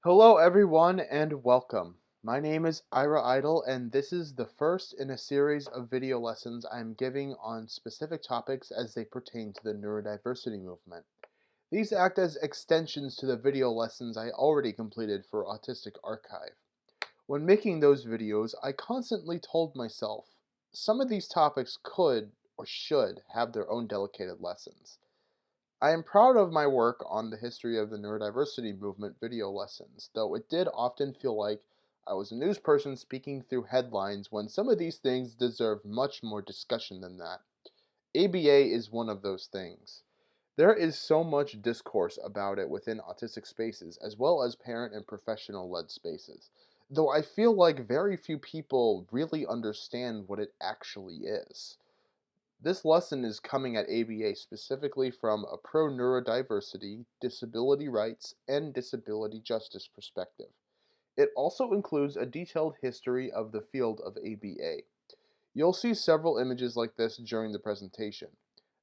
Hello everyone and welcome. My name is Ira Idle and this is the first in a series of video lessons I am giving on specific topics as they pertain to the neurodiversity movement. These act as extensions to the video lessons I already completed for Autistic Archive. When making those videos, I constantly told myself, some of these topics could or should have their own dedicated lessons. I am proud of my work on the history of the neurodiversity movement video lessons, though it did often feel like I was a news person speaking through headlines when some of these things deserve much more discussion than that. ABA is one of those things. There is so much discourse about it within autistic spaces, as well as parent and professional led spaces, though I feel like very few people really understand what it actually is. This lesson is coming at ABA specifically from a pro-neurodiversity, disability rights, and disability justice perspective. It also includes a detailed history of the field of ABA. You'll see several images like this during the presentation.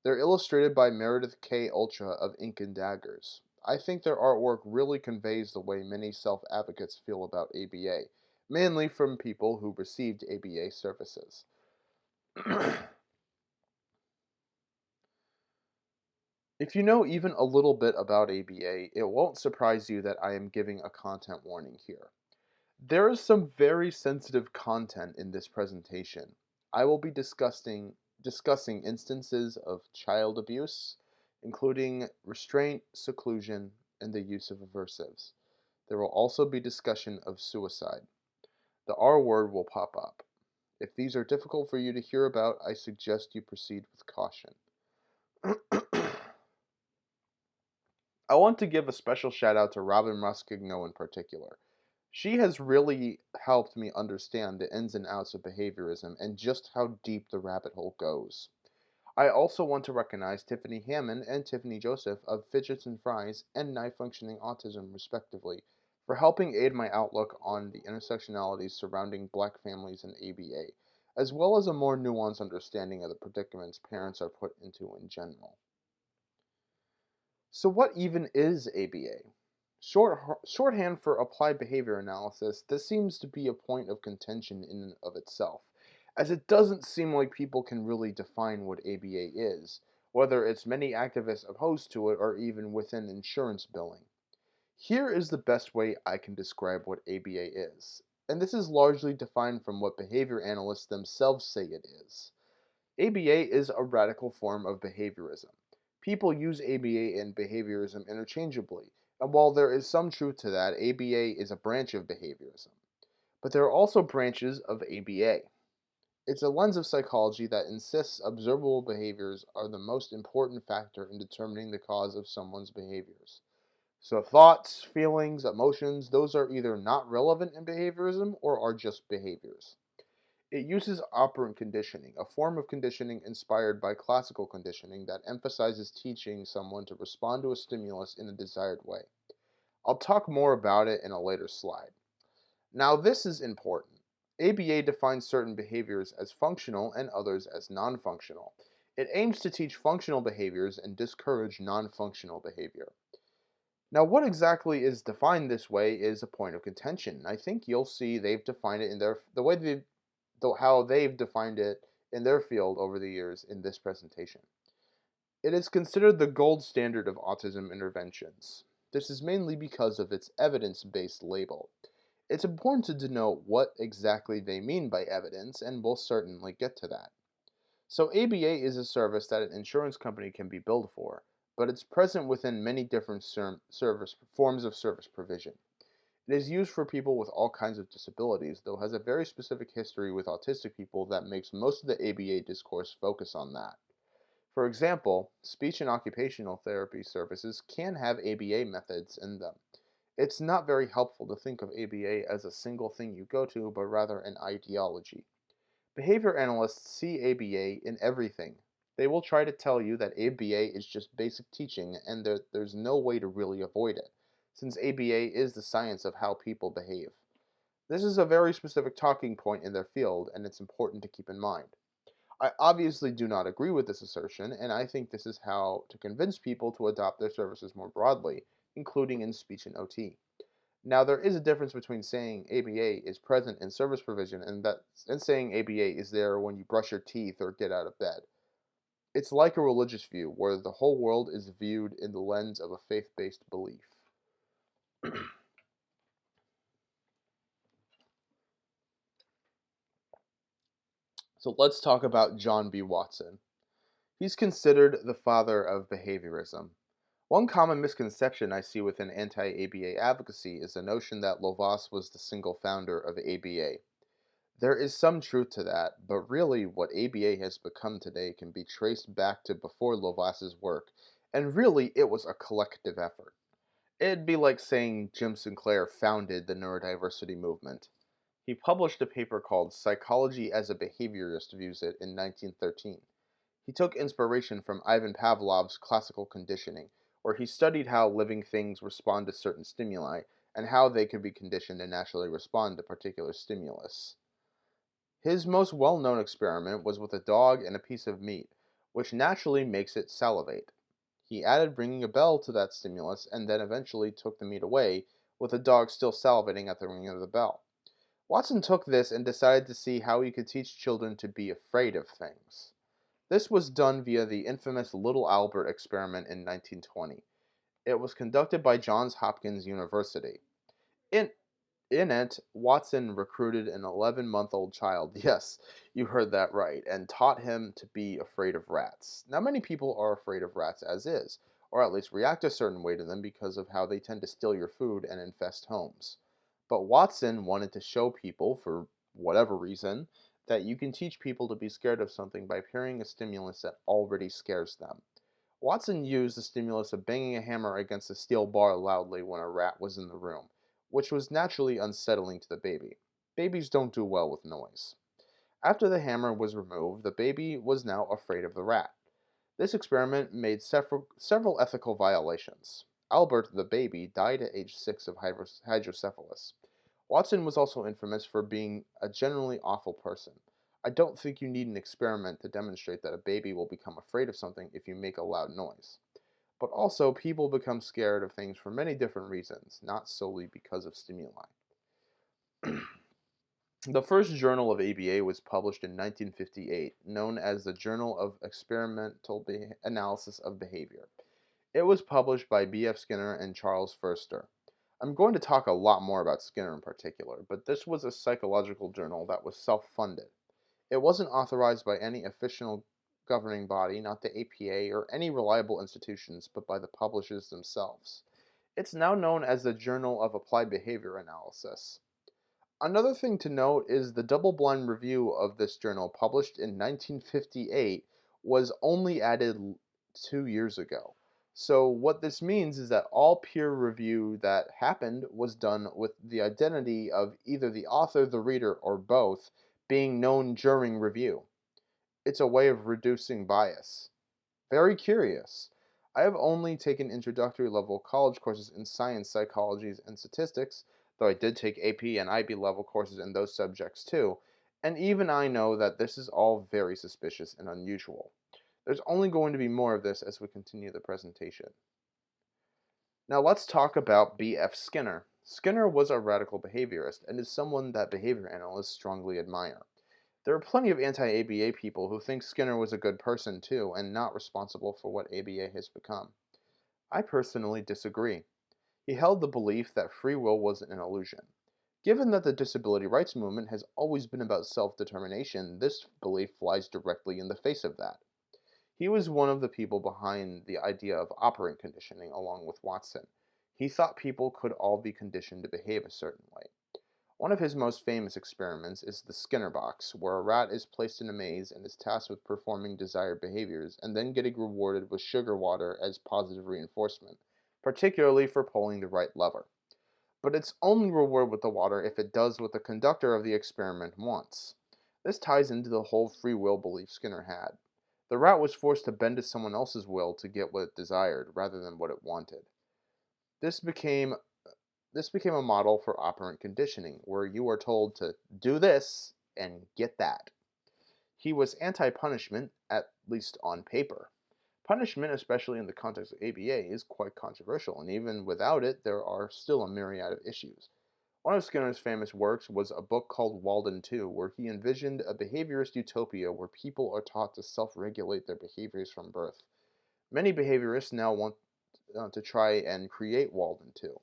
They're illustrated by Meredith K. Ultra of Ink and Daggers. I think their artwork really conveys the way many self-advocates feel about ABA, mainly from people who received ABA services. If you know even a little bit about ABA, it won't surprise you that I am giving a content warning here. There is some very sensitive content in this presentation. I will be discussing instances of child abuse, including restraint, seclusion, and the use of aversives. There will also be discussion of suicide. The R word will pop up. If these are difficult for you to hear about, I suggest you proceed with caution. I want to give a special shout out to Robin Muskogno in particular. She has really helped me understand the ins and outs of behaviorism and just how deep the rabbit hole goes. I also want to recognize Tiffany Hammond and Tiffany Joseph of Fidgets and Fries and Knife Functioning Autism, respectively, for helping aid my outlook on the intersectionalities surrounding black families and ABA, as well as a more nuanced understanding of the predicaments parents are put into in general. So what even is ABA? Shorthand for applied behavior analysis, this seems to be a point of contention in and of itself, as it doesn't seem like people can really define what ABA is, whether it's many activists opposed to it or even within insurance billing. Here is the best way I can describe what ABA is, and this is largely defined from what behavior analysts themselves say it is. ABA is a radical form of behaviorism. People use ABA and behaviorism interchangeably, and while there is some truth to that, ABA is a branch of behaviorism. But there are also branches of ABA. It's a lens of psychology that insists observable behaviors are the most important factor in determining the cause of someone's behaviors. So thoughts, feelings, emotions, those are either not relevant in behaviorism or are just behaviors. It uses operant conditioning, a form of conditioning inspired by classical conditioning that emphasizes teaching someone to respond to a stimulus in a desired way. I'll talk more about it in a later slide. Now, this is important. ABA defines certain behaviors as functional and others as non-functional. It aims to teach functional behaviors and discourage non-functional behavior. Now, what exactly is defined this way is a point of contention. I think you'll see they've defined it in the way how they've defined it in their field over the years in this presentation. It is considered the gold standard of autism interventions. This is mainly because of its evidence-based label. It's important to denote what exactly they mean by evidence, and we'll certainly get to that. So ABA is a service that an insurance company can be billed for, but it's present within many different forms of service provision. It is used for people with all kinds of disabilities, though has a very specific history with autistic people that makes most of the ABA discourse focus on that. For example, speech and occupational therapy services can have ABA methods in them. It's not very helpful to think of ABA as a single thing you go to, but rather an ideology. Behavior analysts see ABA in everything. They will try to tell you that ABA is just basic teaching and that there's no way to really avoid it, since ABA is the science of how people behave. This is a very specific talking point in their field, and it's important to keep in mind. I obviously do not agree with this assertion, and I think this is how to convince people to adopt their services more broadly, including in speech and OT. Now, there is a difference between saying ABA is present in service provision and saying ABA is there when you brush your teeth or get out of bed. It's like a religious view, where the whole world is viewed in the lens of a faith-based belief. So let's talk about John B. Watson. He's considered the father of behaviorism. One common misconception I see within anti-ABA advocacy is the notion that Lovaas was the single founder of ABA. There is some truth to that, but really what ABA has become today can be traced back to before Lovaas's work, and really it was a collective effort. It'd be like saying Jim Sinclair founded the neurodiversity movement. He published a paper called Psychology as a Behaviorist Views It in 1913. He took inspiration from Ivan Pavlov's classical conditioning, where he studied how living things respond to certain stimuli and how they could be conditioned to naturally respond to particular stimulus. His most well-known experiment was with a dog and a piece of meat, which naturally makes it salivate. He added ringing a bell to that stimulus and then eventually took the meat away, with the dog still salivating at the ringing of the bell. Watson took this and decided to see how he could teach children to be afraid of things. This was done via the infamous Little Albert experiment in 1920. It was conducted by Johns Hopkins University. In in it, Watson recruited an 11-month-old child, yes, you heard that right, and taught him to be afraid of rats. Now, many people are afraid of rats as is, or at least react a certain way to them because of how they tend to steal your food and infest homes. But Watson wanted to show people, for whatever reason, that you can teach people to be scared of something by pairing a stimulus that already scares them. Watson used the stimulus of banging a hammer against a steel bar loudly when a rat was in the room, which was naturally unsettling to the baby. Babies don't do well with noise. After the hammer was removed, the baby was now afraid of the rat. This experiment made several ethical violations. Albert, the baby, died at age 6 of hydrocephalus. Watson was also infamous for being a generally awful person. I don't think you need an experiment to demonstrate that a baby will become afraid of something if you make a loud noise. But also, people become scared of things for many different reasons, not solely because of stimuli. The first journal of ABA was published in 1958, known as the Journal of Experimental Analysis of Behavior. It was published by B.F. Skinner and Charles Foerster. I'm going to talk a lot more about Skinner in particular, but this was a psychological journal that was self-funded. It wasn't authorized by any official governing body, not the APA or any reliable institutions, but by the publishers themselves. It's now known as the Journal of Applied Behavior Analysis. Another thing to note is the double-blind review of this journal, published in 1958, was only added 2 years ago. So what this means is that all peer review that happened was done with the identity of either the author, the reader, or both being known during review. It's a way of reducing bias. Very curious. I have only taken introductory level college courses in science, psychology, and statistics, though I did take AP and IB level courses in those subjects too, and even I know that this is all very suspicious and unusual. There's only going to be more of this as we continue the presentation. Now let's talk about B.F. Skinner. Skinner was a radical behaviorist and is someone that behavior analysts strongly admire. There are plenty of anti-ABA people who think Skinner was a good person too, and not responsible for what ABA has become. I personally disagree. He held the belief that free will was an illusion. Given that the disability rights movement has always been about self-determination, this belief flies directly in the face of that. He was one of the people behind the idea of operant conditioning along with Watson. He thought people could all be conditioned to behave a certain way. One of his most famous experiments is the Skinner box, where a rat is placed in a maze and is tasked with performing desired behaviors and then getting rewarded with sugar water as positive reinforcement, particularly for pulling the right lever. But it's only rewarded with the water if it does what the conductor of the experiment wants. This ties into the whole free will belief Skinner had. The rat was forced to bend to someone else's will to get what it desired rather than what it wanted. This became this became a model for operant conditioning, where you are told to do this and get that. He was anti-punishment, at least on paper. Punishment, especially in the context of ABA, is quite controversial, and even without it, there are still a myriad of issues. One of Skinner's famous works was a book called Walden 2, where he envisioned a behaviorist utopia where people are taught to self regulate their behaviors from birth. Many behaviorists now want to try and create Walden 2.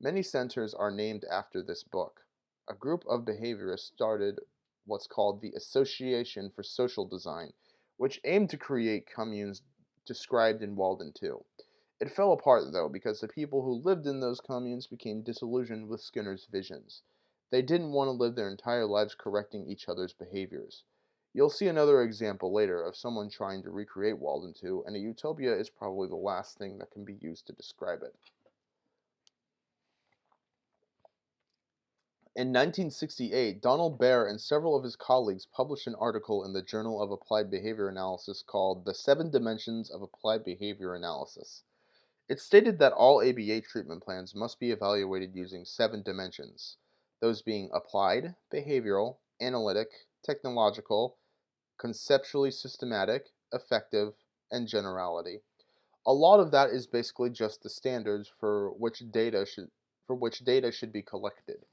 Many centers are named after this book. A group of behaviorists started what's called the Association for Social Design, which aimed to create communes described in Walden 2. It fell apart, though, because the people who lived in those communes became disillusioned with Skinner's visions. They didn't want to live their entire lives correcting each other's behaviors. You'll see another example later of someone trying to recreate Walden 2, and a utopia is probably the last thing that can be used to describe it. In 1968, Donald Baer and several of his colleagues published an article in the Journal of Applied Behavior Analysis called The Seven Dimensions of Applied Behavior Analysis. It stated that all ABA treatment plans must be evaluated using seven dimensions, those being applied, behavioral, analytic, technological, conceptually systematic, effective, and generality. A lot of that is basically just the standards for which data should be collected.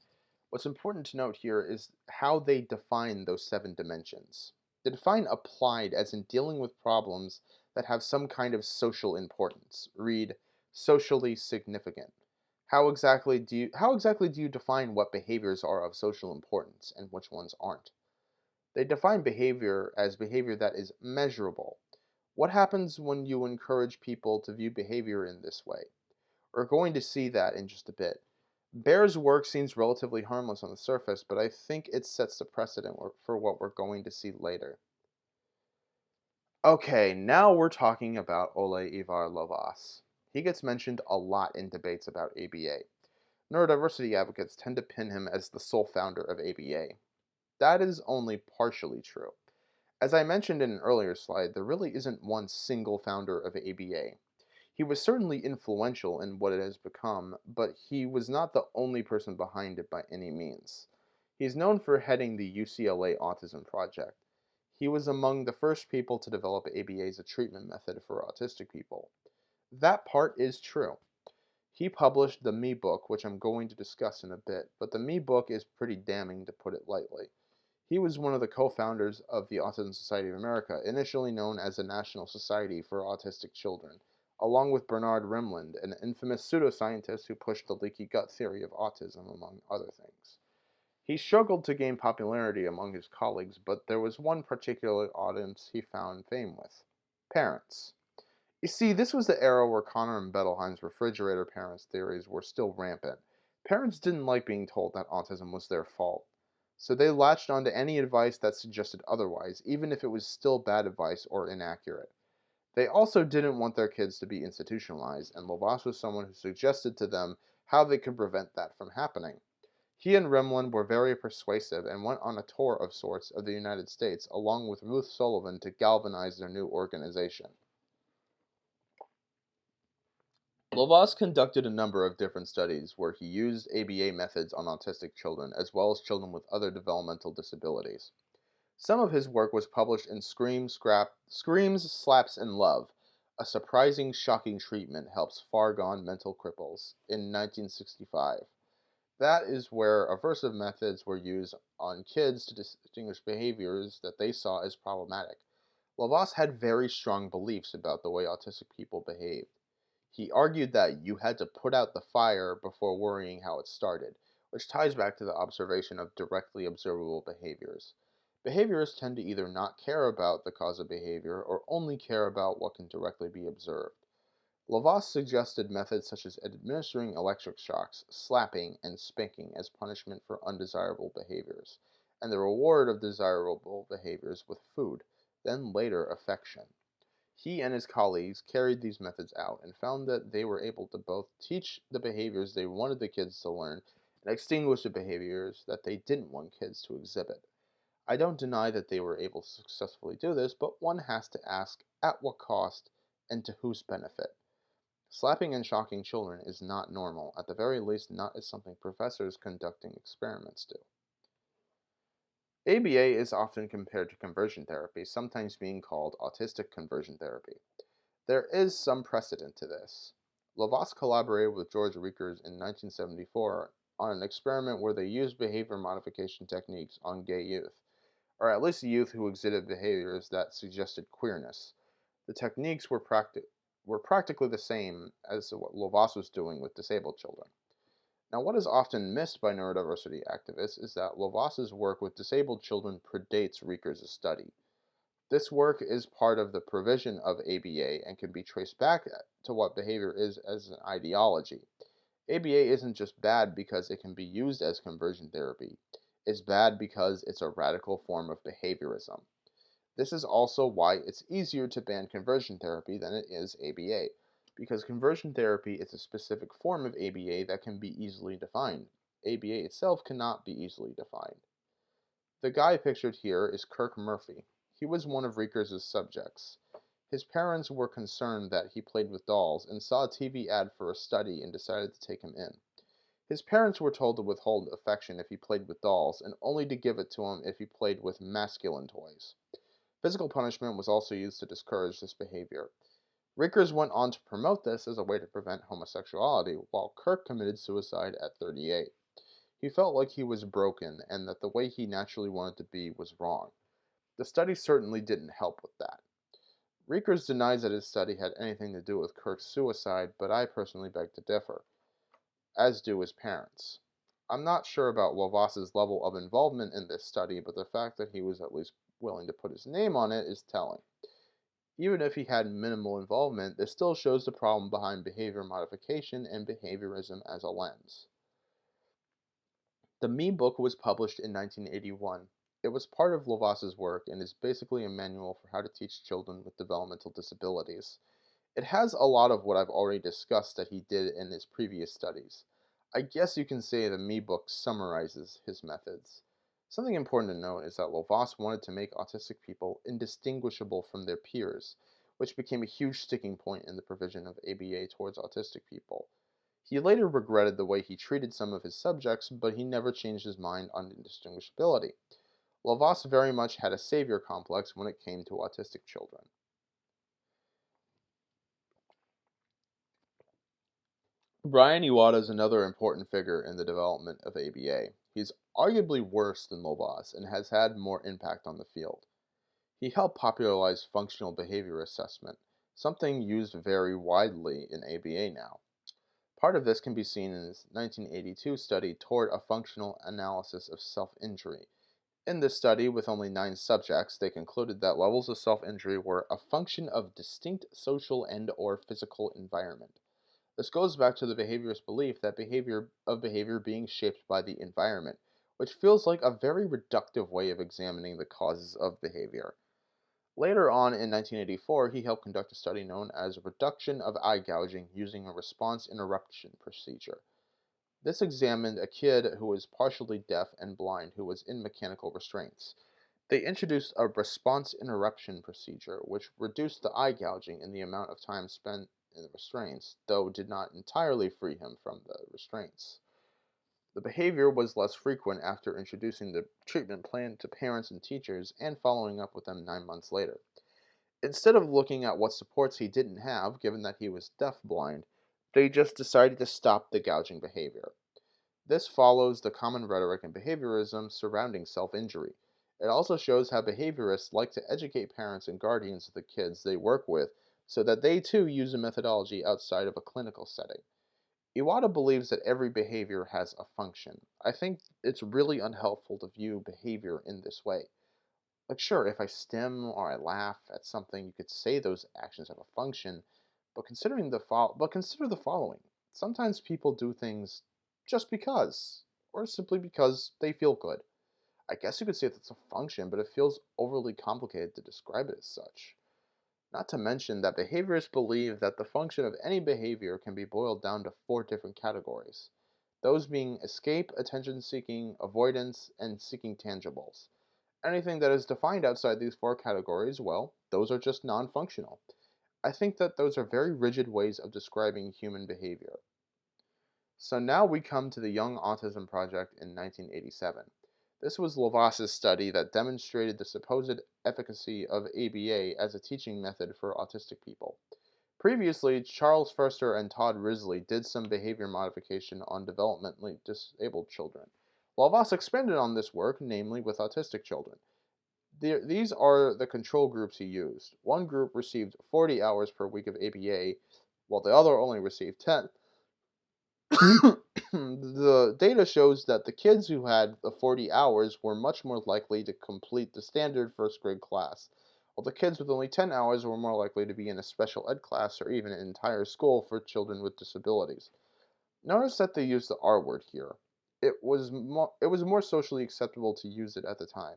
What's important to note here is how they define those seven dimensions. They define applied as in dealing with problems that have some kind of social importance. Read socially significant. How exactly do you define what behaviors are of social importance and which ones aren't? They define behavior as behavior that is measurable. What happens when you encourage people to view behavior in this way? We're going to see that in just a bit. Baer's work seems relatively harmless on the surface, but I think it sets the precedent for what we're going to see later. Okay, now we're talking about Ole Ivar Lovaas. He gets mentioned a lot in debates about ABA. Neurodiversity advocates tend to pin him as the sole founder of ABA. That is only partially true. As I mentioned in an earlier slide, there really isn't one single founder of ABA. He was certainly influential in what it has become, but he was not the only person behind it by any means. He is known for heading the UCLA Autism Project. He was among the first people to develop ABA as a treatment method for autistic people. That part is true. He published the Me book, which I'm going to discuss in a bit, but the Me book is pretty damning to put it lightly. He was one of the co-founders of the Autism Society of America, initially known as the National Society for Autistic Children, along with Bernard Rimland, an infamous pseudoscientist who pushed the leaky gut theory of autism, among other things. He struggled to gain popularity among his colleagues, but there was one particular audience he found fame with: parents. You see, this was the era where Connor and Bettelheim's refrigerator parents theories were still rampant. Parents didn't like being told that autism was their fault, so they latched onto any advice that suggested otherwise, even if it was still bad advice or inaccurate. They also didn't want their kids to be institutionalized, and Lovaas was someone who suggested to them how they could prevent that from happening. He and Rimland were very persuasive and went on a tour of sorts of the United States along with Ruth Sullivan to galvanize their new organization. Lovaas conducted a number of different studies where he used ABA methods on autistic children as well as children with other developmental disabilities. Some of his work was published in Screams, Slaps, and Love. A surprising, shocking treatment helps far gone mental cripples in 1965. That is where aversive methods were used on kids to distinguish behaviors that they saw as problematic. Lovaas had very strong beliefs about the way autistic people behaved. He argued that you had to put out the fire before worrying how it started, which ties back to the observation of directly observable behaviors. Behaviorists tend to either not care about the cause of behavior or only care about what can directly be observed. Lovaas suggested methods such as administering electric shocks, slapping, and spanking as punishment for undesirable behaviors, and the reward of desirable behaviors with food, then later affection. He and his colleagues carried these methods out and found that they were able to both teach the behaviors they wanted the kids to learn and extinguish the behaviors that they didn't want kids to exhibit. I don't deny that they were able to successfully do this, but one has to ask at what cost and to whose benefit. Slapping and shocking children is not normal, at the very least not as something professors conducting experiments do. ABA is often compared to conversion therapy, sometimes being called autistic conversion therapy. There is some precedent to this. Lovaas collaborated with George Riekers in 1974 on an experiment where they used behavior modification techniques on gay youth, or at least youth who exhibited behaviors that suggested queerness. The techniques were practically the same as what Lovaas was doing with disabled children. Now, what is often missed by neurodiversity activists is that Lovaas's work with disabled children predates Riekers' study. This work is part of the provision of ABA and can be traced back to what behavior is as an ideology. ABA isn't just bad because it can be used as conversion therapy. It's bad because it's a radical form of behaviorism. This is also why it's easier to ban conversion therapy than it is ABA, because conversion therapy is a specific form of ABA that can be easily defined. ABA itself cannot be easily defined. The guy pictured here is Kirk Murphy. He was one of Riekers' subjects. His parents were concerned that he played with dolls and saw a TV ad for a study and decided to take him in. His parents were told to withhold affection if he played with dolls and only to give it to him if he played with masculine toys. Physical punishment was also used to discourage this behavior. Riekers went on to promote this as a way to prevent homosexuality, while Kirk committed suicide at 38. He felt like he was broken and that the way he naturally wanted to be was wrong. The study certainly didn't help with that. Riekers denies that his study had anything to do with Kirk's suicide, but I personally beg to differ, as do his parents. I'm not sure about Lovaas's level of involvement in this study, but the fact that he was at least willing to put his name on it is telling. Even if he had minimal involvement, this still shows the problem behind behavior modification and behaviorism as a lens. The Me book was published in 1981. It was part of Lovaas's work and is basically a manual for how to teach children with developmental disabilities. It has a lot of what I've already discussed that he did in his previous studies. I guess you can say the Me book summarizes his methods. Something important to note is that Lovaas wanted to make autistic people indistinguishable from their peers, which became a huge sticking point in the provision of ABA towards autistic people. He later regretted the way he treated some of his subjects, but he never changed his mind on indistinguishability. Lovaas very much had a savior complex when it came to autistic children. Brian Iwata is another important figure in the development of ABA. He's arguably worse than Lovaas and has had more impact on the field. He helped popularize functional behavior assessment, something used very widely in ABA now. Part of this can be seen in his 1982 study toward a functional analysis of self-injury. In this study, with only 9 subjects, they concluded that levels of self-injury were a function of distinct social and/or physical environment. This goes back to the behaviorist belief that behavior being shaped by the environment, which feels like a very reductive way of examining the causes of behavior. Later on in 1984, he helped conduct a study known as reduction of eye gouging using a response interruption procedure. This examined a kid who was partially deaf and blind who was in mechanical restraints. They introduced a response interruption procedure, which reduced the eye gouging and the amount of time spent in the restraints, though did not entirely free him from the restraints. The behavior was less frequent after introducing the treatment plan to parents and teachers and following up with them 9 months later. Instead of looking at what supports he didn't have, given that he was deaf-blind, they just decided to stop the gouging behavior. This follows the common rhetoric in behaviorism surrounding self-injury. It also shows how behaviorists like to educate parents and guardians of the kids they work with so that they too use a methodology outside of a clinical setting. Iwata believes that every behavior has a function. I think it's really unhelpful to view behavior in this way. Like, sure, if I stim or I laugh at something, you could say those actions have a function, but consider the following. Sometimes people do things just because, or simply because they feel good. I guess you could say that's a function, but it feels overly complicated to describe it as such. Not to mention that behaviorists believe that the function of any behavior can be boiled down to 4 different categories. Those being escape, attention seeking, avoidance, and seeking tangibles. Anything that is defined outside these 4 categories, well, those are just non-functional. I think that those are very rigid ways of describing human behavior. So now we come to the Young Autism Project in 1987. This was Lovaas's study that demonstrated the supposed efficacy of ABA as a teaching method for autistic people. Previously, Charles Furster and Todd Risley did some behavior modification on developmentally disabled children. Lovaas expanded on this work, namely with autistic children. These are the control groups he used. One group received 40 hours per week of ABA, while the other only received 10. The data shows that the kids who had the 40 hours were much more likely to complete the standard first grade class, while the kids with only 10 hours were more likely to be in a special ed class or even an entire school for children with disabilities. Notice that they used the R word here. It was more socially acceptable to use it at the time.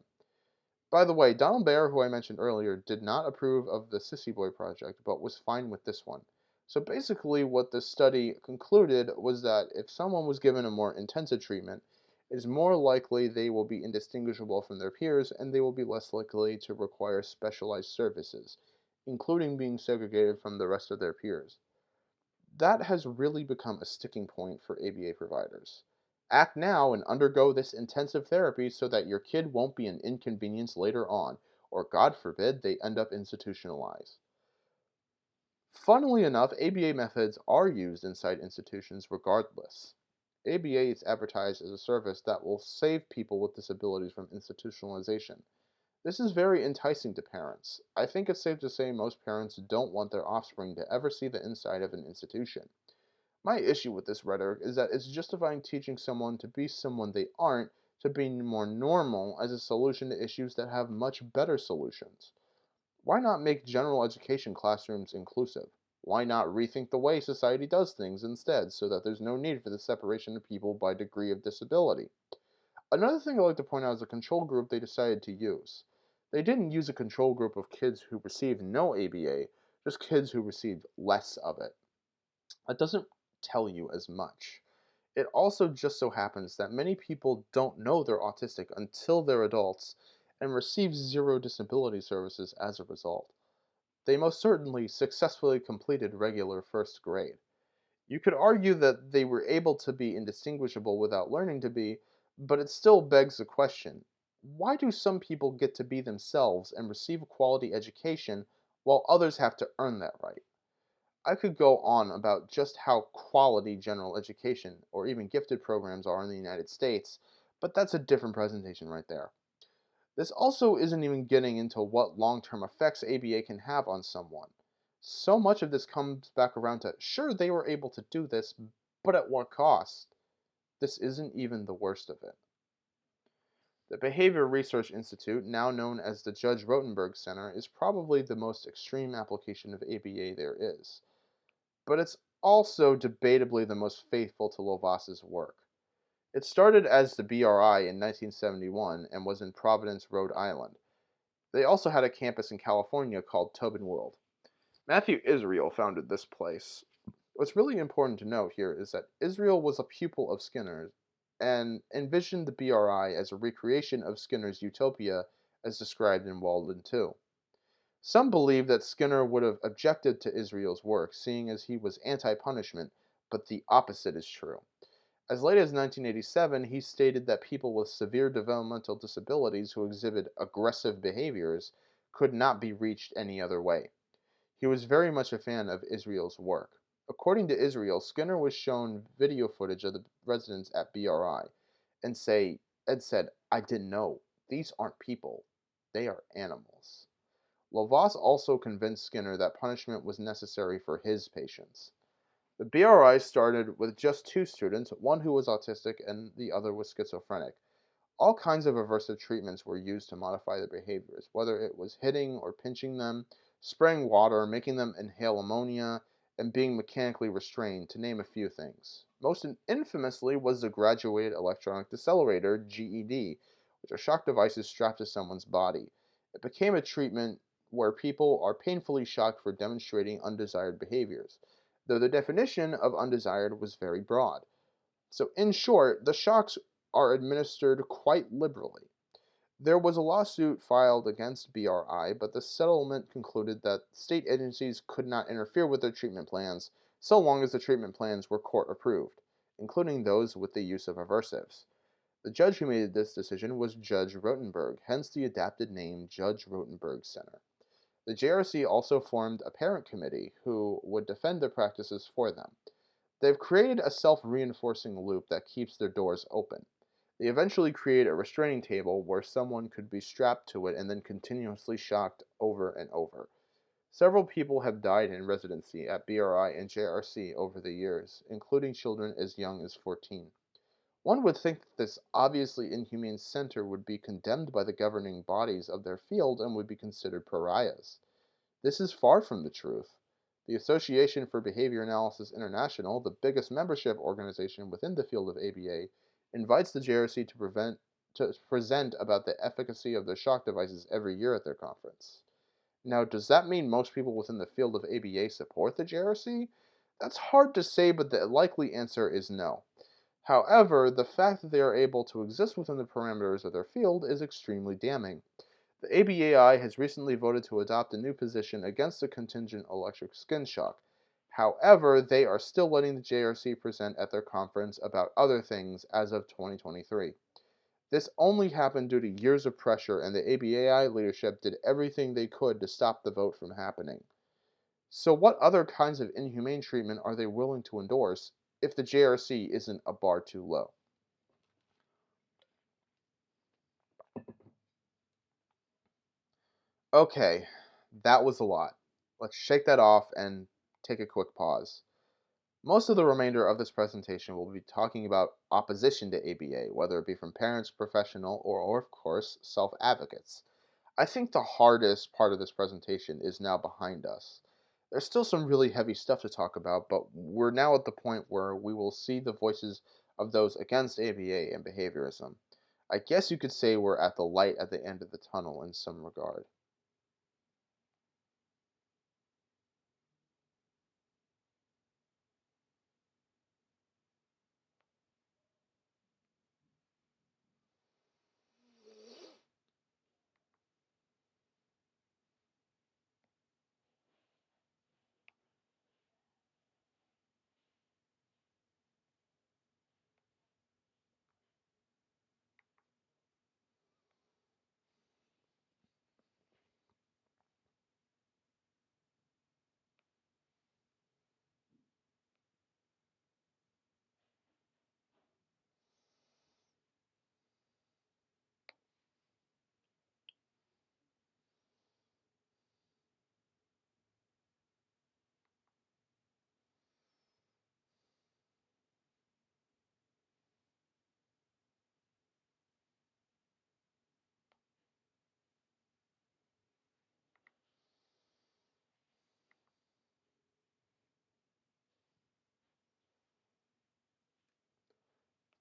By the way, Donald Baer, who I mentioned earlier, did not approve of the Sissy Boy project, but was fine with this one. So basically, what the study concluded was that if someone was given a more intensive treatment, it is more likely they will be indistinguishable from their peers and they will be less likely to require specialized services, including being segregated from the rest of their peers. That has really become a sticking point for ABA providers. Act now and undergo this intensive therapy so that your kid won't be an inconvenience later on, or God forbid they end up institutionalized. Funnily enough, ABA methods are used inside institutions regardless. ABA is advertised as a service that will save people with disabilities from institutionalization. This is very enticing to parents. I think it's safe to say most parents don't want their offspring to ever see the inside of an institution. My issue with this rhetoric is that it's justifying teaching someone to be someone they aren't to be more normal as a solution to issues that have much better solutions. Why not make general education classrooms inclusive? Why not rethink the way society does things instead so that there's no need for the separation of people by degree of disability? Another thing I'd like to point out is the control group they decided to use. They didn't use a control group of kids who received no ABA, just kids who received less of it. That doesn't tell you as much. It also just so happens that many people don't know they're autistic until they're adults and receive zero disability services as a result. They most certainly successfully completed regular first grade. You could argue that they were able to be indistinguishable without learning to be, but it still begs the question, why do some people get to be themselves and receive a quality education while others have to earn that right? I could go on about just how quality general education or even gifted programs are in the United States, but that's a different presentation right there. This also isn't even getting into what long term effects ABA can have on someone. So much of this comes back around to sure, they were able to do this, but at what cost? This isn't even the worst of it. The Behavior Research Institute, now known as the Judge Rotenberg Center, is probably the most extreme application of ABA there is, but it's also debatably the most faithful to Lovaas's work. It started as the BRI in 1971 and was in Providence, Rhode Island. They also had a campus in California called Tobin World. Matthew Israel founded this place. What's really important to note here is that Israel was a pupil of Skinner's and envisioned the BRI as a recreation of Skinner's utopia as described in Walden 2. Some believe that Skinner would have objected to Israel's work, seeing as he was anti-punishment, but the opposite is true. As late as 1987, he stated that people with severe developmental disabilities who exhibit aggressive behaviors could not be reached any other way. He was very much a fan of Israel's work. According to Israel, Skinner was shown video footage of the residents at BRI and said, "I didn't know. These aren't people. They are animals." Lovaas also convinced Skinner that punishment was necessary for his patients. The BRI started with just two students, one who was autistic and the other was schizophrenic. All kinds of aversive treatments were used to modify their behaviors, whether it was hitting or pinching them, spraying water, making them inhale ammonia, and being mechanically restrained, to name a few things. Most infamously was the graduated electronic decelerator, GED, which are shock devices strapped to someone's body. It became a treatment where people are painfully shocked for demonstrating undesired behaviors, though the definition of undesired was very broad. So, in short, the shocks are administered quite liberally. There was a lawsuit filed against BRI, but the settlement concluded that state agencies could not interfere with their treatment plans so long as the treatment plans were court approved, including those with the use of aversives. The judge who made this decision was Judge Rotenberg, hence the adapted name Judge Rotenberg Center. The JRC also formed a parent committee who would defend their practices for them. They've created a self-reinforcing loop that keeps their doors open. They eventually create a restraining table where someone could be strapped to it and then continuously shocked over and over. Several people have died in residency at BRI and JRC over the years, including children as young as 14. One would think that this obviously inhumane center would be condemned by the governing bodies of their field and would be considered pariahs. This is far from the truth. The Association for Behavior Analysis International, the biggest membership organization within the field of ABA, invites the JRC to present about the efficacy of their shock devices every year at their conference. Now, does that mean most people within the field of ABA support the JRC? That's hard to say, but the likely answer is no. However, the fact that they are able to exist within the parameters of their field is extremely damning. The ABAI has recently voted to adopt a new position against the contingent electric skin shock. However, they are still letting the JRC present at their conference about other things as of 2023. This only happened due to years of pressure, and the ABAI leadership did everything they could to stop the vote from happening. So, what other kinds of inhumane treatment are they willing to endorse if the JRC isn't a bar too low? Okay, that was a lot. Let's shake that off and take a quick pause. Most of the remainder of this presentation will be talking about opposition to ABA, whether it be from parents, professional, or of course, self-advocates. I think the hardest part of this presentation is now behind us. There's still some really heavy stuff to talk about, but we're now at the point where we will see the voices of those against ABA and behaviorism. I guess you could say we're at the light at the end of the tunnel in some regard.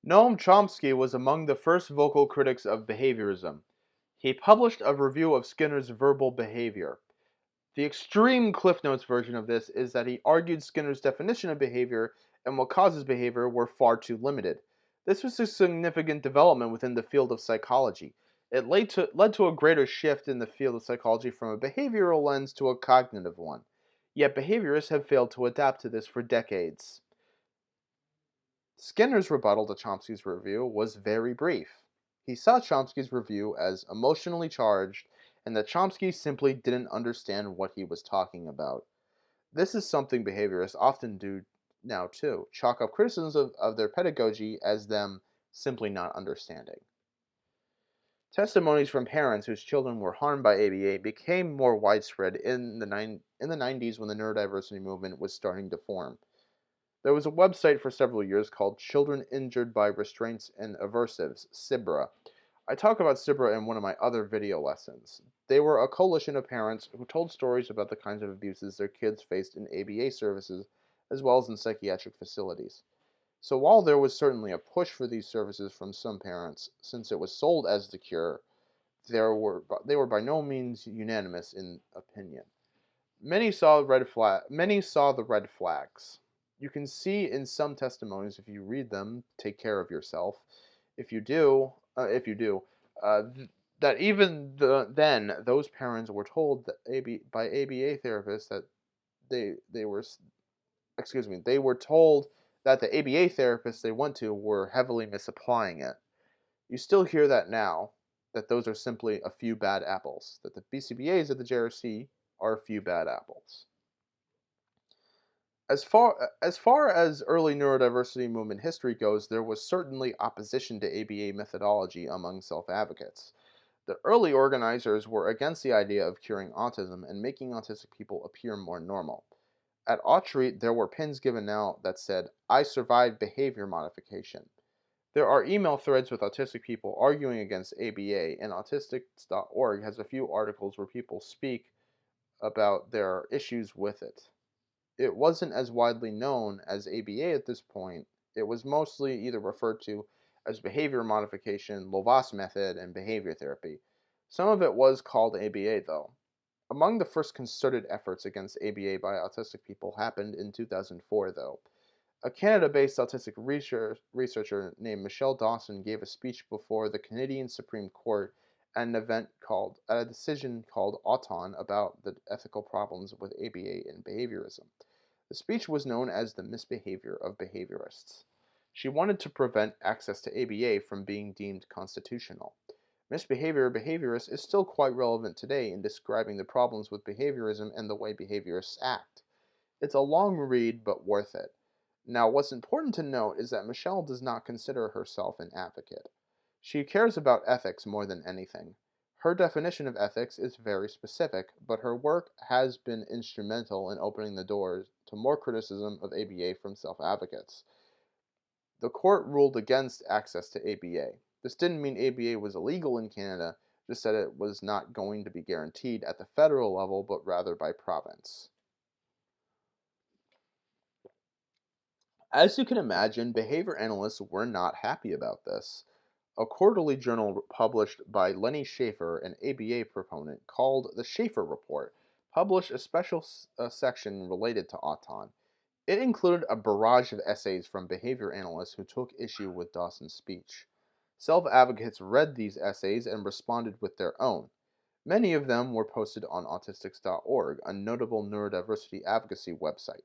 Noam Chomsky was among the first vocal critics of behaviorism. He published a review of Skinner's verbal behavior. The extreme Cliff Notes version of this is that he argued Skinner's definition of behavior and what causes behavior were far too limited. This was a significant development within the field of psychology. It led to a greater shift in the field of psychology from a behavioral lens to a cognitive one. Yet behaviorists have failed to adapt to this for decades. Skinner's rebuttal to Chomsky's review was very brief. He saw Chomsky's review as emotionally charged and that Chomsky simply didn't understand what he was talking about. This is something behaviorists often do now too, chalk up criticisms of their pedagogy as them simply not understanding. Testimonies from parents whose children were harmed by ABA became more widespread in the 90s when the neurodiversity movement was starting to form. There was a website for several years called Children Injured by Restraints and Aversives, CIBRA. I talk about CIBRA in one of my other video lessons. They were a coalition of parents who told stories about the kinds of abuses their kids faced in ABA services as well as in psychiatric facilities. So while there was certainly a push for these services from some parents, since it was sold as the cure, they were by no means unanimous in opinion. Many saw the red flags. You can see in some testimonies if you read them, take care of yourself. If you do, that even then those parents were told that by ABA therapists that they were they were told that the ABA therapists they went to were heavily misapplying it. You still hear that now, that those are simply a few bad apples, that the BCBAs at the JRC are a few bad apples. As far as early neurodiversity movement history goes, there was certainly opposition to ABA methodology among self-advocates. The early organizers were against the idea of curing autism and making autistic people appear more normal. At Autry, there were pins given out that said, "I survived behavior modification." There are email threads with autistic people arguing against ABA, and autistics.org has a few articles where people speak about their issues with it. It wasn't as widely known as ABA at this point. It was mostly either referred to as behavior modification, Lovaas method, and behavior therapy. Some of it was called ABA, though. Among the first concerted efforts against ABA by autistic people happened in 2004, though. A Canada-based autistic researcher named Michelle Dawson gave a speech before the Canadian Supreme Court at a decision called Auton about the ethical problems with ABA and behaviorism. The speech was known as the misbehavior of behaviorists. She wanted to prevent access to ABA from being deemed constitutional. Misbehavior of behaviorists is still quite relevant today in describing the problems with behaviorism and the way behaviorists act. It's a long read, but worth it. Now, what's important to note is that Michelle does not consider herself an advocate. She cares about ethics more than anything. Her definition of ethics is very specific, but her work has been instrumental in opening the doors to more criticism of ABA from self-advocates. The court ruled against access to ABA. This didn't mean ABA was illegal in Canada, just that it was not going to be guaranteed at the federal level, but rather by province. As you can imagine, behavior analysts were not happy about this. A quarterly journal published by Lenny Schaefer, an ABA proponent, called the Schaefer Report, published a special section related to Auton. It included a barrage of essays from behavior analysts who took issue with Dawson's speech. Self-advocates read these essays and responded with their own. Many of them were posted on autistics.org, a notable neurodiversity advocacy website.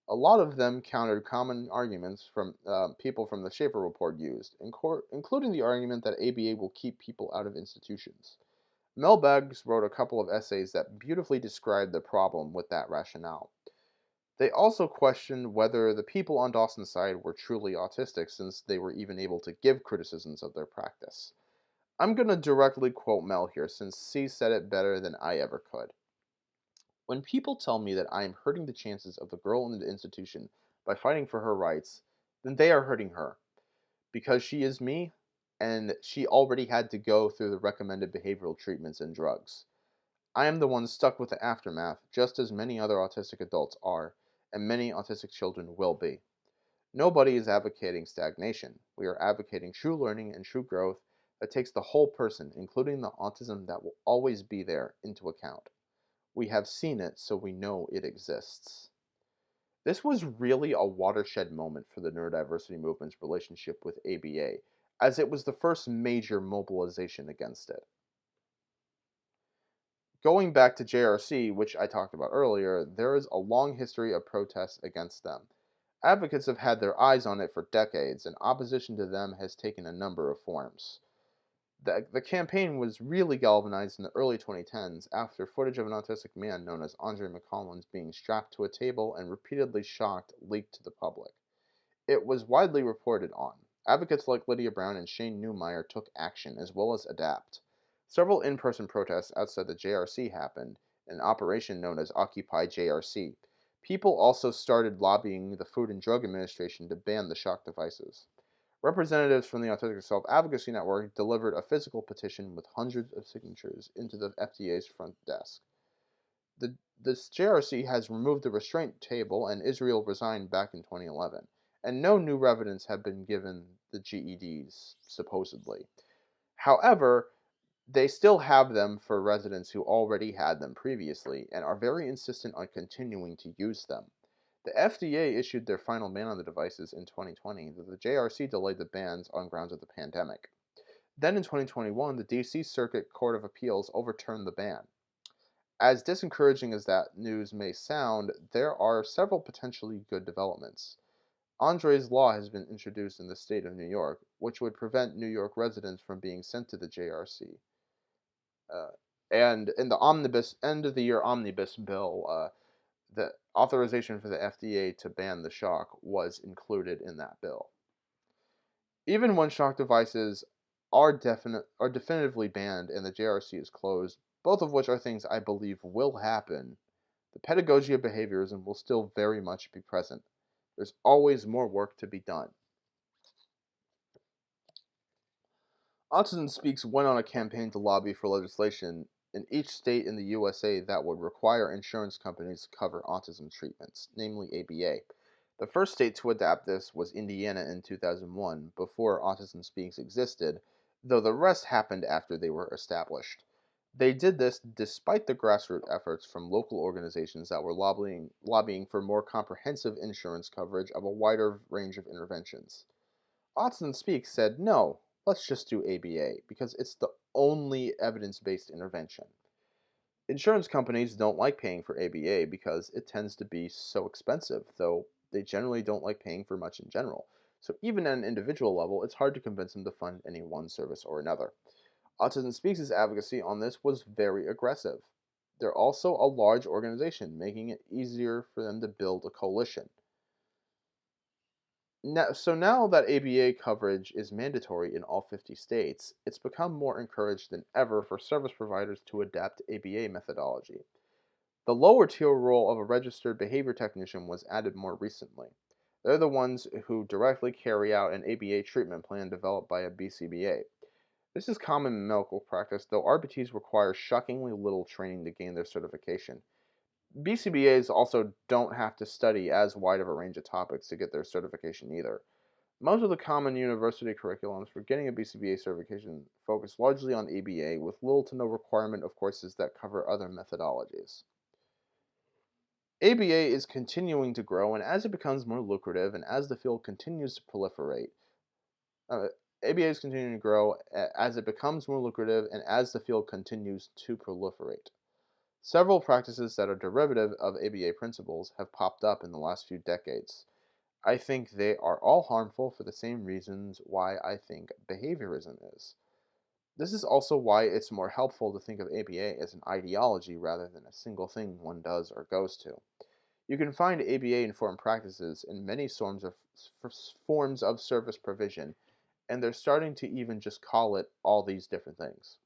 A lot of them countered common arguments from people from the Schaefer Report used, including the argument that ABA will keep people out of institutions. Mel Beggs wrote a couple of essays that beautifully described the problem with that rationale. They also questioned whether the people on Dawson's side were truly autistic since they were even able to give criticisms of their practice. I'm going to directly quote Mel here since C said it better than I ever could. "When people tell me that I am hurting the chances of the girl in the institution by fighting for her rights, then they are hurting her, because she is me, and she already had to go through the recommended behavioral treatments and drugs. I am the one stuck with the aftermath, just as many other autistic adults are, and many autistic children will be. Nobody is advocating stagnation. We are advocating true learning and true growth that takes the whole person, including the autism that will always be there, into account. We have seen it, so we know it exists." This was really a watershed moment for the neurodiversity movement's relationship with ABA, as it was the first major mobilization against it. Going back to JRC, which I talked about earlier, there is a long history of protests against them. Advocates have had their eyes on it for decades, and opposition to them has taken a number of forms. The campaign was really galvanized in the early 2010s after footage of an autistic man known as Andre McCollins being strapped to a table and repeatedly shocked leaked to the public. It was widely reported on. Advocates like Lydia Brown and Shane Newmeyer took action, as well as ADAPT. Several in-person protests outside the JRC happened, an operation known as Occupy JRC. People also started lobbying the Food and Drug Administration to ban the shock devices. Representatives from the Autistic Self-Advocacy Network delivered a physical petition with hundreds of signatures into the FDA's front desk. This JRC has removed the restraint table, and Israel resigned back in 2011, and no new evidence have been given the GEDs, supposedly. However, they still have them for residents who already had them previously and are very insistent on continuing to use them. The FDA issued their final ban on the devices in 2020, though the JRC delayed the bans on grounds of the pandemic. Then in 2021, the DC Circuit Court of Appeals overturned the ban. As disencouraging as that news may sound, there are several potentially good developments. Andre's Law has been introduced in the state of New York, which would prevent New York residents from being sent to the JRC. Uh, And in the omnibus end of the year omnibus bill, the authorization for the FDA to ban the shock was included in that bill. Even when shock devices are definitively banned and the JRC is closed, both of which are things I believe will happen, the pedagogy of behaviorism will still very much be present. There's always more work to be done. Autism Speaks went on a campaign to lobby for legislation in each state in the USA that would require insurance companies to cover autism treatments, namely ABA. The first state to adapt this was Indiana in 2001, before Autism Speaks existed, though the rest happened after they were established. They did this despite the grassroots efforts from local organizations that were lobbying for more comprehensive insurance coverage of a wider range of interventions. Autism Speaks said, no, let's just do ABA, because it's the only evidence based intervention. Insurance companies don't like paying for ABA because it tends to be so expensive, though they generally don't like paying for much in general. So even at an individual level, it's hard to convince them to fund any one service or another. Autism Speaks' advocacy on this was very aggressive. They're also a large organization, making it easier for them to build a coalition. Now that ABA coverage is mandatory in all 50 states, it's become more encouraged than ever for service providers to adapt ABA methodology. The lower tier role of a registered behavior technician was added more recently. They're the ones who directly carry out an ABA treatment plan developed by a BCBA. This is common in medical practice, though RBTs require shockingly little training to gain their certification. BCBAs also don't have to study as wide of a range of topics to get their certification either. Most of the common university curriculums for getting a BCBA certification focus largely on ABA, with little to no requirement of courses that cover other methodologies. ABA is continuing to grow, and as it becomes more lucrative and as the field continues to proliferate, uh, ABA is continuing to grow as it becomes more lucrative and as the field continues to proliferate. Several practices that are derivative of ABA principles have popped up in the last few decades. I think they are all harmful for the same reasons why I think behaviorism is. This is also why it's more helpful to think of ABA as an ideology rather than a single thing one does or goes to. You can find ABA-informed practices in many forms of service provision, and they're starting to even just call it all these different things.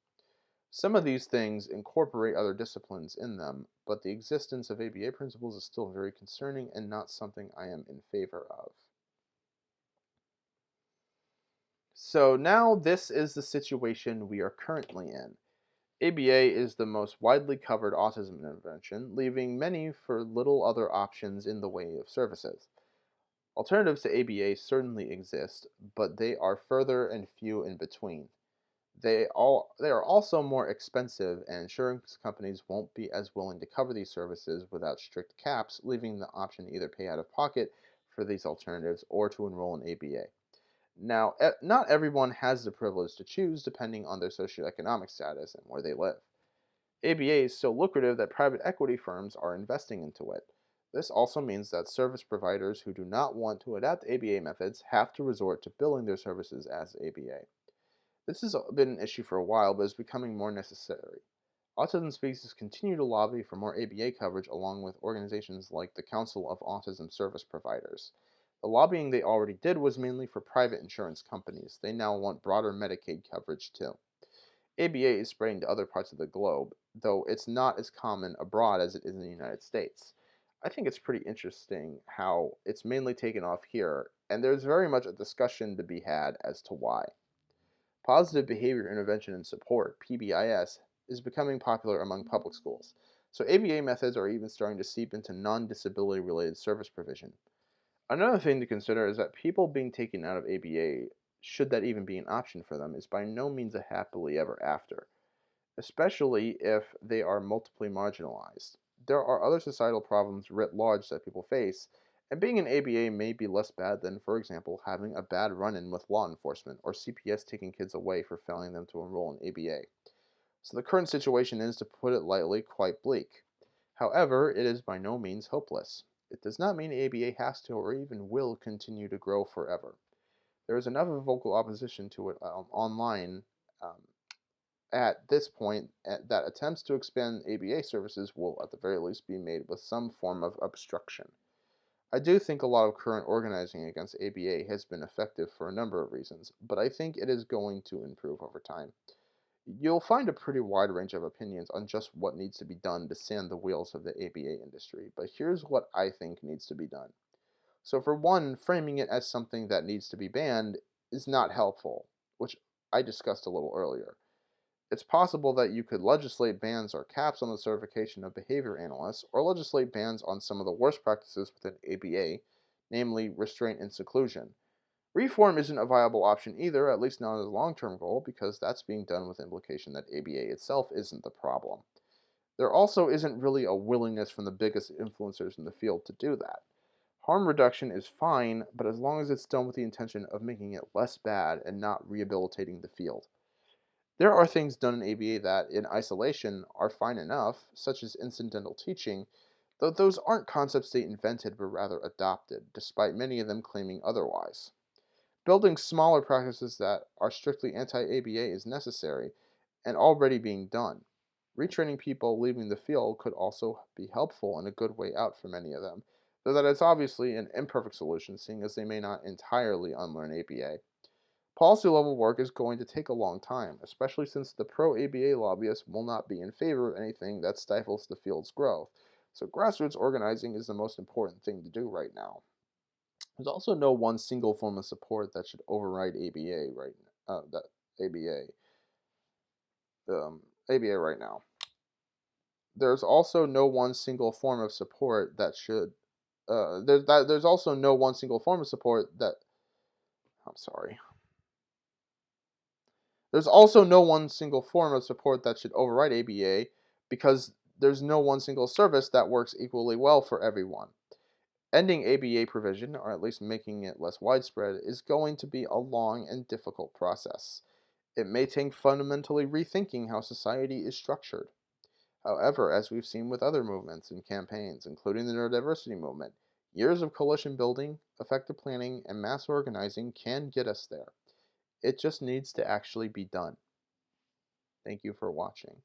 Some of these things incorporate other disciplines in them, but the existence of ABA principles is still very concerning and not something I am in favor of. So now this is the situation we are currently in. ABA is the most widely covered autism intervention, leaving many for little other options in the way of services. Alternatives to ABA certainly exist, but they are further and few in between. They are also more expensive, and insurance companies won't be as willing to cover these services without strict caps, leaving the option to either pay out of pocket for these alternatives or to enroll in ABA. Now, not everyone has the privilege to choose depending on their socioeconomic status and where they live. ABA is so lucrative that private equity firms are investing into it. This also means that service providers who do not want to adapt ABA methods have to resort to billing their services as ABA. This has been an issue for a while, but is becoming more necessary. Autism Speaks continue to lobby for more ABA coverage along with organizations like the Council of Autism Service Providers. The lobbying they already did was mainly for private insurance companies. They now want broader Medicaid coverage too. ABA is spreading to other parts of the globe, though it's not as common abroad as it is in the United States. I think it's pretty interesting how it's mainly taken off here, and there's very much a discussion to be had as to why. Positive Behavior Intervention and Support, PBIS, is becoming popular among public schools, so ABA methods are even starting to seep into non-disability related service provision. Another thing to consider is that people being taken out of ABA, should that even be an option for them, is by no means a happily ever after, especially if they are multiply marginalized. There are other societal problems writ large that people face, and being an ABA may be less bad than, for example, having a bad run-in with law enforcement or CPS taking kids away for failing them to enroll in ABA. So the current situation is, to put it lightly, quite bleak. However, it is by no means hopeless. It does not mean ABA has to or even will continue to grow forever. There is enough of vocal opposition to it online um, at this point that attempts to expand ABA services will at the very least be made with some form of obstruction. I do think a lot of current organizing against ABA has been effective for a number of reasons, but I think it is going to improve over time. You'll find a pretty wide range of opinions on just what needs to be done to sand the wheels of the ABA industry, but here's what I think needs to be done. So, for one, framing it as something that needs to be banned is not helpful, which I discussed a little earlier. It's possible that you could legislate bans or caps on the certification of behavior analysts, or legislate bans on some of the worst practices within ABA, namely restraint and seclusion. Reform isn't a viable option either, at least not as a long term goal, because that's being done with implication that ABA itself isn't the problem. There also isn't really a willingness from the biggest influencers in the field to do that. Harm reduction is fine, but as long as it's done with the intention of making it less bad and not rehabilitating the field. There are things done in ABA that, in isolation, are fine enough, such as incidental teaching, though those aren't concepts they invented but rather adopted, despite many of them claiming otherwise. Building smaller practices that are strictly anti ABA is necessary and already being done. Retraining people leaving the field could also be helpful and a good way out for many of them, though that is obviously an imperfect solution, seeing as they may not entirely unlearn ABA. Policy level work is going to take a long time, especially since the pro ABA lobbyists will not be in favor of anything that stifles the field's growth. So, grassroots organizing is the most important thing to do right now. There's also no one single form of support that should override ABA that ABA right now. There's also no one single form of support that should there's also no one single form of support that I'm sorry. There's also no one single form of support that should override ABA because there's no one single service that works equally well for everyone. Ending ABA provision, or at least making it less widespread, is going to be a long and difficult process. It may take fundamentally rethinking how society is structured. However, as we've seen with other movements and campaigns, including the neurodiversity movement, years of coalition building, effective planning, and mass organizing can get us there. It just needs to actually be done. Thank you for watching.